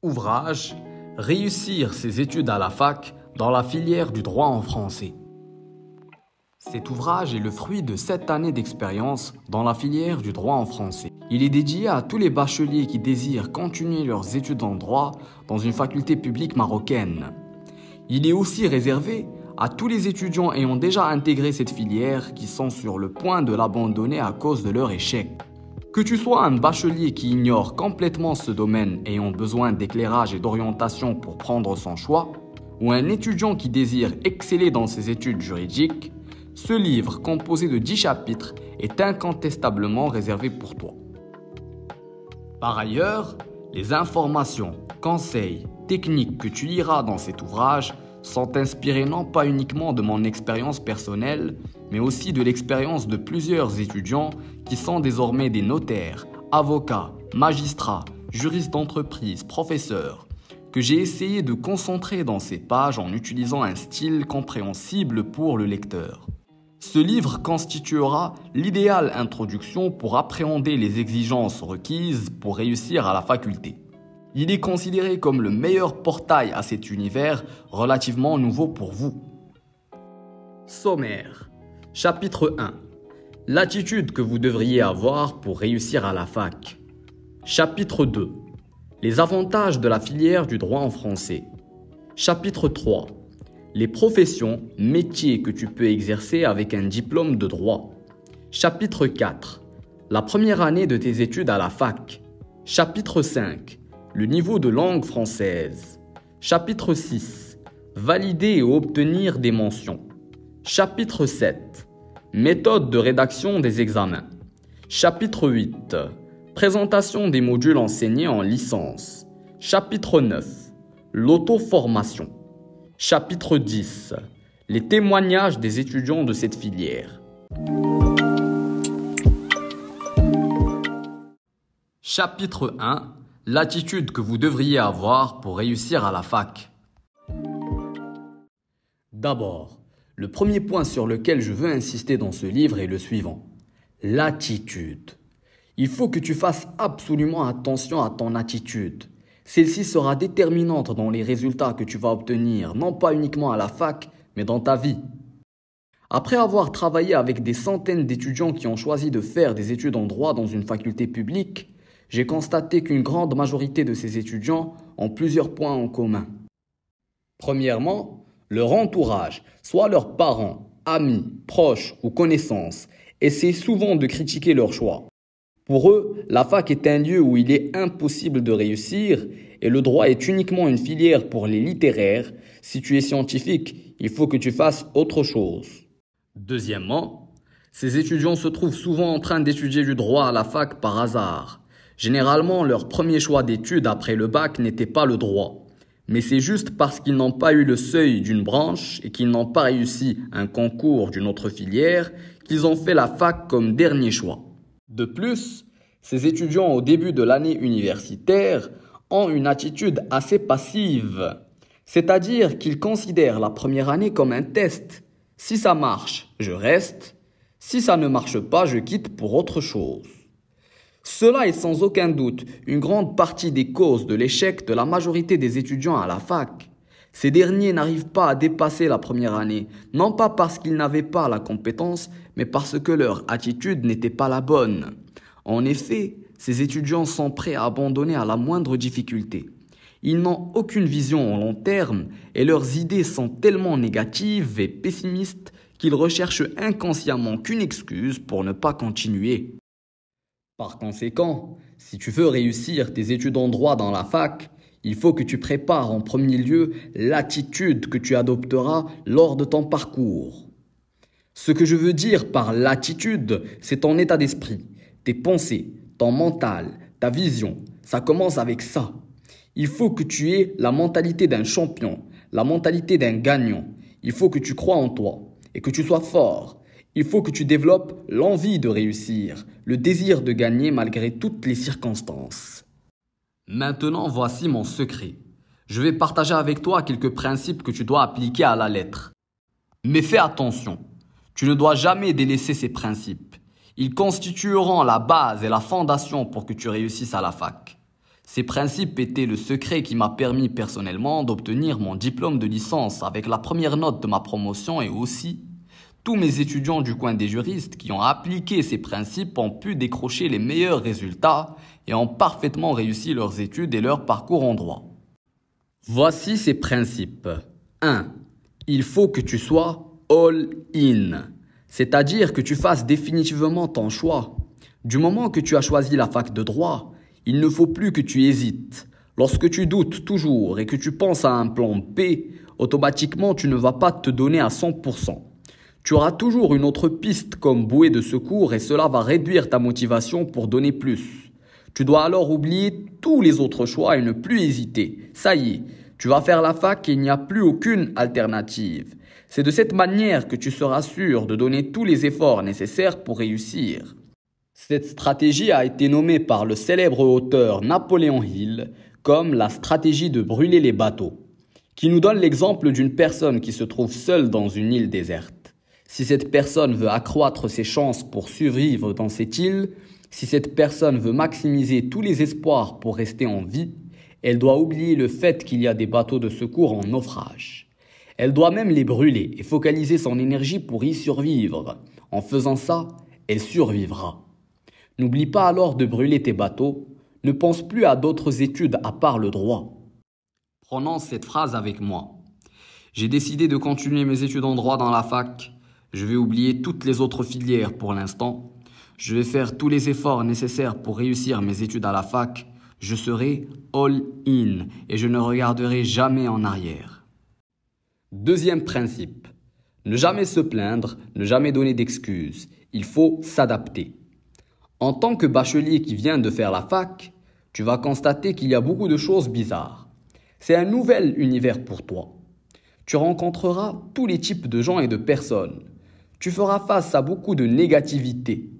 Ouvrage, réussir ses études à la fac dans la filière du droit en français. Cet ouvrage est le fruit de 7 années d'expérience dans la filière du droit en français. Il est dédié à tous les bacheliers qui désirent continuer leurs études en droit dans une faculté publique marocaine. Il est aussi réservé à tous les étudiants ayant déjà intégré cette filière qui sont sur le point de l'abandonner à cause de leur échec. Que tu sois un bachelier qui ignore complètement ce domaine ayant besoin d'éclairage et d'orientation pour prendre son choix, ou un étudiant qui désire exceller dans ses études juridiques, ce livre composé de 10 chapitres est incontestablement réservé pour toi. Par ailleurs, les informations, conseils, techniques que tu liras dans cet ouvrage sont inspirés non pas uniquement de mon expérience personnelle, mais aussi de l'expérience de plusieurs étudiants qui sont désormais des notaires, avocats, magistrats, juristes d'entreprise, professeurs, que j'ai essayé de concentrer dans ces pages en utilisant un style compréhensible pour le lecteur. Ce livre constituera l'idéale introduction pour appréhender les exigences requises pour réussir à la faculté. Il est considéré comme le meilleur portail à cet univers relativement nouveau pour vous. Sommaire. Chapitre 1. L'attitude que vous devriez avoir pour réussir à la fac. Chapitre 2. Les avantages de la filière du droit en français. Chapitre 3. Les professions, métiers que tu peux exercer avec un diplôme de droit. Chapitre 4. La première année de tes études à la fac. Chapitre 5. Le niveau de langue française. Chapitre 6. Valider et obtenir des mentions. Chapitre 7. Méthode de rédaction des examens. Chapitre 8. Présentation des modules enseignés en licence. Chapitre 9. L'auto-formation. Chapitre 10. Les témoignages des étudiants de cette filière. Chapitre 1. L'attitude que vous devriez avoir pour réussir à la fac. D'abord, le premier point sur lequel je veux insister dans ce livre est le suivant. L'attitude. Il faut que tu fasses absolument attention à ton attitude. Celle-ci sera déterminante dans les résultats que tu vas obtenir, non pas uniquement à la fac, mais dans ta vie. Après avoir travaillé avec des centaines d'étudiants qui ont choisi de faire des études en droit dans une faculté publique, j'ai constaté qu'une grande majorité de ces étudiants ont plusieurs points en commun. Premièrement, leur entourage, soit leurs parents, amis, proches ou connaissances, essaient souvent de critiquer leur choix. Pour eux, la fac est un lieu où il est impossible de réussir et le droit est uniquement une filière pour les littéraires. Si tu es scientifique, il faut que tu fasses autre chose. Deuxièmement, ces étudiants se trouvent souvent en train d'étudier du droit à la fac par hasard. Généralement, leur premier choix d'études après le bac n'était pas le droit. Mais c'est juste parce qu'ils n'ont pas eu le seuil d'une branche et qu'ils n'ont pas réussi un concours d'une autre filière qu'ils ont fait la fac comme dernier choix. De plus, ces étudiants au début de l'année universitaire ont une attitude assez passive. C'est-à-dire qu'ils considèrent la première année comme un test. Si ça marche, je reste. Si ça ne marche pas, je quitte pour autre chose. Cela est sans aucun doute une grande partie des causes de l'échec de la majorité des étudiants à la fac. Ces derniers n'arrivent pas à dépasser la première année, non pas parce qu'ils n'avaient pas la compétence, mais parce que leur attitude n'était pas la bonne. En effet, ces étudiants sont prêts à abandonner à la moindre difficulté. Ils n'ont aucune vision en long terme et leurs idées sont tellement négatives et pessimistes qu'ils recherchent inconsciemment qu'une excuse pour ne pas continuer. Par conséquent, si tu veux réussir tes études en droit dans la fac, il faut que tu prépares en premier lieu l'attitude que tu adopteras lors de ton parcours. Ce que je veux dire par l'attitude, c'est ton état d'esprit, tes pensées, ton mental, ta vision. Ça commence avec ça. Il faut que tu aies la mentalité d'un champion, la mentalité d'un gagnant. Il faut que tu crois en toi et que tu sois fort. Il faut que tu développes l'envie de réussir, le désir de gagner malgré toutes les circonstances. Maintenant, voici mon secret. Je vais partager avec toi quelques principes que tu dois appliquer à la lettre. Mais fais attention, tu ne dois jamais délaisser ces principes. Ils constitueront la base et la fondation pour que tu réussisses à la fac. Ces principes étaient le secret qui m'a permis personnellement d'obtenir mon diplôme de licence avec la première note de ma promotion et aussi tous mes étudiants du coin des juristes qui ont appliqué ces principes ont pu décrocher les meilleurs résultats et ont parfaitement réussi leurs études et leur parcours en droit. Voici ces principes. 1. Il faut que tu sois all-in, c'est-à-dire que tu fasses définitivement ton choix. Du moment que tu as choisi la fac de droit, il ne faut plus que tu hésites. Lorsque tu doutes toujours et que tu penses à un plan B, automatiquement tu ne vas pas te donner à 100%. Tu auras toujours une autre piste comme bouée de secours et cela va réduire ta motivation pour donner plus. Tu dois alors oublier tous les autres choix et ne plus hésiter. Ça y est, tu vas faire la fac et il n'y a plus aucune alternative. C'est de cette manière que tu seras sûr de donner tous les efforts nécessaires pour réussir. Cette stratégie a été nommée par le célèbre auteur Napoléon Hill comme la stratégie de brûler les bateaux, qui nous donne l'exemple d'une personne qui se trouve seule dans une île déserte. Si cette personne veut accroître ses chances pour survivre dans cette île, si cette personne veut maximiser tous les espoirs pour rester en vie, elle doit oublier le fait qu'il y a des bateaux de secours en naufrage. Elle doit même les brûler et focaliser son énergie pour y survivre. En faisant ça, elle survivra. N'oublie pas alors de brûler tes bateaux. Ne pense plus à d'autres études à part le droit. Prononce cette phrase avec moi. J'ai décidé de continuer mes études en droit dans la fac. Je vais oublier toutes les autres filières pour l'instant. Je vais faire tous les efforts nécessaires pour réussir mes études à la fac. Je serai all-in et je ne regarderai jamais en arrière. Deuxième principe. Ne jamais se plaindre, ne jamais donner d'excuses. Il faut s'adapter. En tant que bachelier qui vient de faire la fac, tu vas constater qu'il y a beaucoup de choses bizarres. C'est un nouvel univers pour toi. Tu rencontreras tous les types de gens et de personnes. Tu feras face à beaucoup de négativité.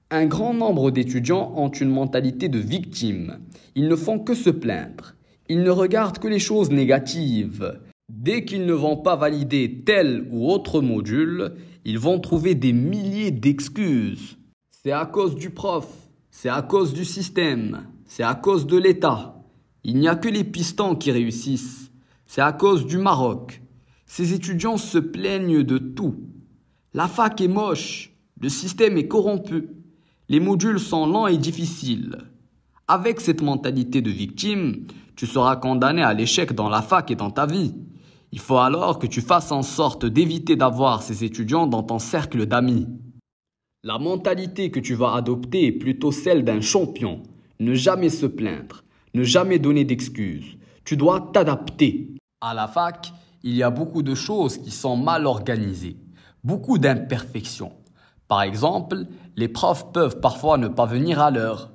Un grand nombre d'étudiants ont une mentalité de victime. Ils ne font que se plaindre. Ils ne regardent que les choses négatives. Dès qu'ils ne vont pas valider tel ou autre module, ils vont trouver des milliers d'excuses. C'est à cause du prof, c'est à cause du système, c'est à cause de l'État. Il n'y a que les pistons qui réussissent. C'est à cause du Maroc. Ces étudiants se plaignent de tout. La fac est moche, le système est corrompu. Les modules sont lents et difficiles. Avec cette mentalité de victime, tu seras condamné à l'échec dans la fac et dans ta vie. Il faut alors que tu fasses en sorte d'éviter d'avoir ces étudiants dans ton cercle d'amis. La mentalité que tu vas adopter est plutôt celle d'un champion. Ne jamais se plaindre, ne jamais donner d'excuses. Tu dois t'adapter. À la fac, il y a beaucoup de choses qui sont mal organisées, beaucoup d'imperfections. Par exemple, les profs peuvent parfois ne pas venir à l'heure.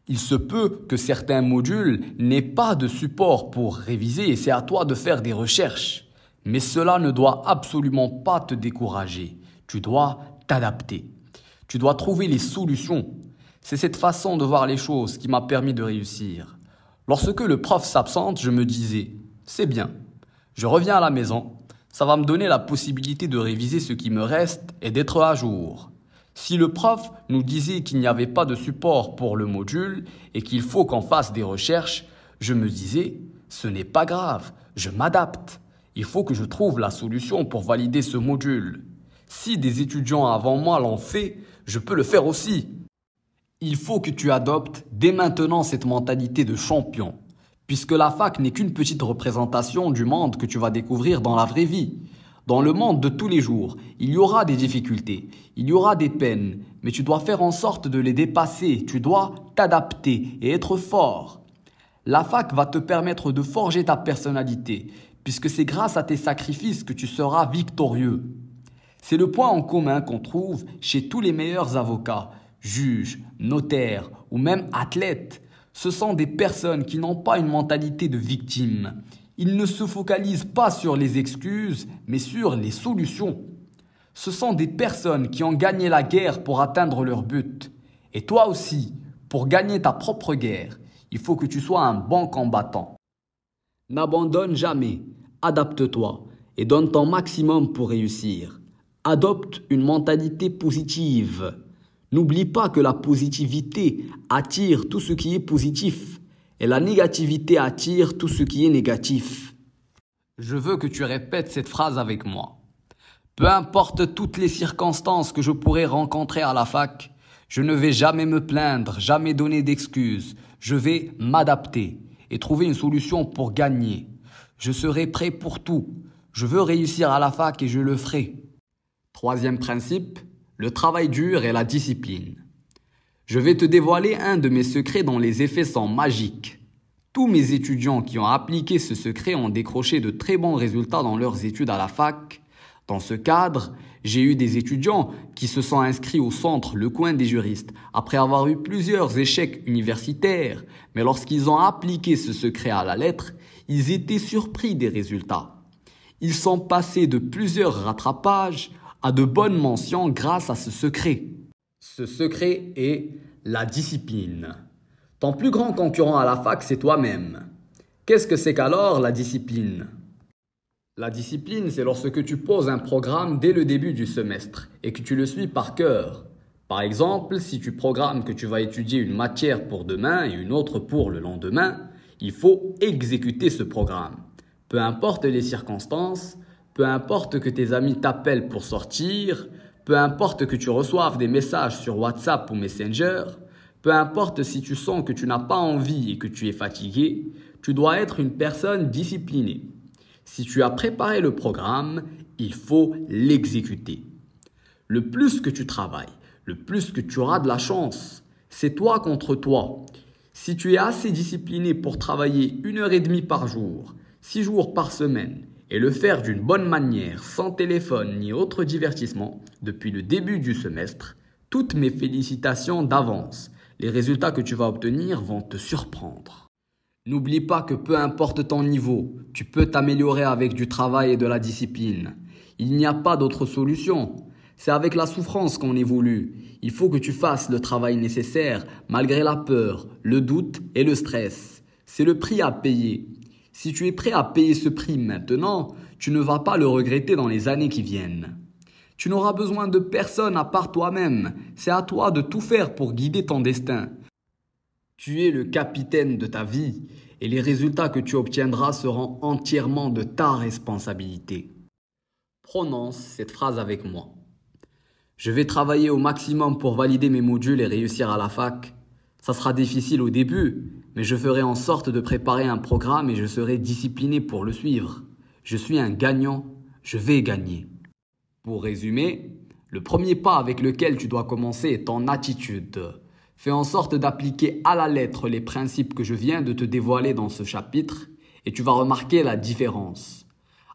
Il se peut que certains modules n'aient pas de support pour réviser et c'est à toi de faire des recherches. Mais cela ne doit absolument pas te décourager. Tu dois t'adapter. Tu dois trouver les solutions. C'est cette façon de voir les choses qui m'a permis de réussir. Lorsque le prof s'absente, je me disais « c'est bien, je reviens à la maison, ça va me donner la possibilité de réviser ce qui me reste et d'être à jour. » Si le prof nous disait qu'il n'y avait pas de support pour le module et qu'il faut qu'on fasse des recherches, je me disais « ce n'est pas grave, je m'adapte. Il faut que je trouve la solution pour valider ce module. Si des étudiants avant moi l'ont fait, je peux le faire aussi. » Il faut que tu adoptes dès maintenant cette mentalité de champion, puisque la fac n'est qu'une petite représentation du monde que tu vas découvrir dans la vraie vie. Dans le monde de tous les jours, il y aura des difficultés, il y aura des peines, mais tu dois faire en sorte de les dépasser, tu dois t'adapter et être fort. La fac va te permettre de forger ta personnalité, puisque c'est grâce à tes sacrifices que tu seras victorieux. C'est le point en commun qu'on trouve chez tous les meilleurs avocats, juges, notaires ou même athlètes. Ce sont des personnes qui n'ont pas une mentalité de victime. Ils ne se focalisent pas sur les excuses, mais sur les solutions. Ce sont des personnes qui ont gagné la guerre pour atteindre leur but. Et toi aussi, pour gagner ta propre guerre, il faut que tu sois un bon combattant. N'abandonne jamais, adapte-toi et donne ton maximum pour réussir. Adopte une mentalité positive. N'oublie pas que la positivité attire tout ce qui est positif. Et la négativité attire tout ce qui est négatif. Je veux que tu répètes cette phrase avec moi. Peu importe toutes les circonstances que je pourrais rencontrer à la fac, je ne vais jamais me plaindre, jamais donner d'excuses. Je vais m'adapter et trouver une solution pour gagner. Je serai prêt pour tout. Je veux réussir à la fac et je le ferai. Troisième principe, le travail dur et la discipline. Je vais te dévoiler un de mes secrets dont les effets sont magiques. Tous mes étudiants qui ont appliqué ce secret ont décroché de très bons résultats dans leurs études à la fac. Dans ce cadre, j'ai eu des étudiants qui se sont inscrits au centre Le Coin des juristes après avoir eu plusieurs échecs universitaires. Mais lorsqu'ils ont appliqué ce secret à la lettre, ils étaient surpris des résultats. Ils sont passés de plusieurs rattrapages à de bonnes mentions grâce à ce secret. Ce secret est la discipline. Ton plus grand concurrent à la fac, c'est toi-même. Qu'est-ce que c'est qu'alors la discipline ? La discipline, c'est lorsque tu poses un programme dès le début du semestre et que tu le suis par cœur. Par exemple, si tu programmes que tu vas étudier une matière pour demain et une autre pour le lendemain, il faut exécuter ce programme. Peu importe les circonstances, peu importe que tes amis t'appellent pour sortir, peu importe que tu reçoives des messages sur WhatsApp ou Messenger, peu importe si tu sens que tu n'as pas envie et que tu es fatigué, tu dois être une personne disciplinée. Si tu as préparé le programme, il faut l'exécuter. Le plus que tu travailles, le plus que tu auras de la chance. C'est toi contre toi. Si tu es assez discipliné pour travailler 1h30 par jour, 6 jours par semaine, et le faire d'une bonne manière, sans téléphone ni autre divertissement, depuis le début du semestre, toutes mes félicitations d'avance. Les résultats que tu vas obtenir vont te surprendre. N'oublie pas que peu importe ton niveau, tu peux t'améliorer avec du travail et de la discipline. Il n'y a pas d'autre solution. C'est avec la souffrance qu'on évolue. Il faut que tu fasses le travail nécessaire malgré la peur, le doute et le stress. C'est le prix à payer. Si tu es prêt à payer ce prix maintenant, tu ne vas pas le regretter dans les années qui viennent. Tu n'auras besoin de personne à part toi-même. C'est à toi de tout faire pour guider ton destin. Tu es le capitaine de ta vie et les résultats que tu obtiendras seront entièrement de ta responsabilité. Prononce cette phrase avec moi. Je vais travailler au maximum pour valider mes modules et réussir à la fac. Ça sera difficile au début, mais je ferai en sorte de préparer un programme et je serai discipliné pour le suivre. Je suis un gagnant, je vais gagner. Pour résumer, le premier pas avec lequel tu dois commencer est ton attitude. Fais en sorte d'appliquer à la lettre les principes que je viens de te dévoiler dans ce chapitre et tu vas remarquer la différence.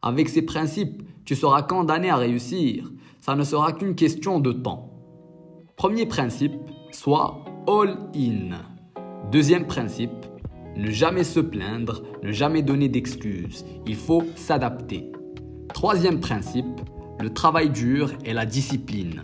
Avec ces principes, tu seras condamné à réussir. Ça ne sera qu'une question de temps. Premier principe, sois all-in. Deuxième principe, ne jamais se plaindre, ne jamais donner d'excuses. Il faut s'adapter. Troisième principe, le travail dur et la discipline.